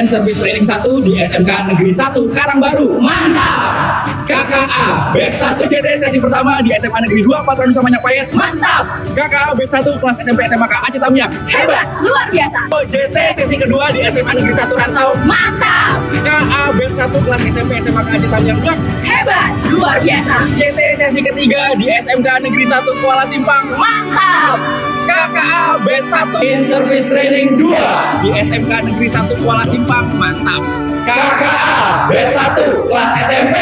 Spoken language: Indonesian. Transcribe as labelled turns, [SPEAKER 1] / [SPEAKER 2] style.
[SPEAKER 1] Service Training 1 di SMK Negeri 1 Karangbaru. Mantap! KKA Batch 1 JT sesi pertama di SMA Negeri 2 Patra Nusa Majapahit. Mantap! KKA Batch 1 kelas SMP SMA Aceh Tamiang.
[SPEAKER 2] Hebat, luar biasa.
[SPEAKER 1] JT sesi kedua di SMA Negeri 1 Rantau.
[SPEAKER 2] Mantap!
[SPEAKER 1] KKA Batch 1 kelas SMP SMA Aceh Tamiang.
[SPEAKER 2] Hebat, luar biasa.
[SPEAKER 1] JT sesi ketiga di SMK Negeri 1 Kuala Simpang.
[SPEAKER 2] Mantap!
[SPEAKER 1] KKA Batch 1 In Service Training 2 di SMK Negeri 1 Kuala Simpang. Mantap! KKA Batch 1 kelas SMP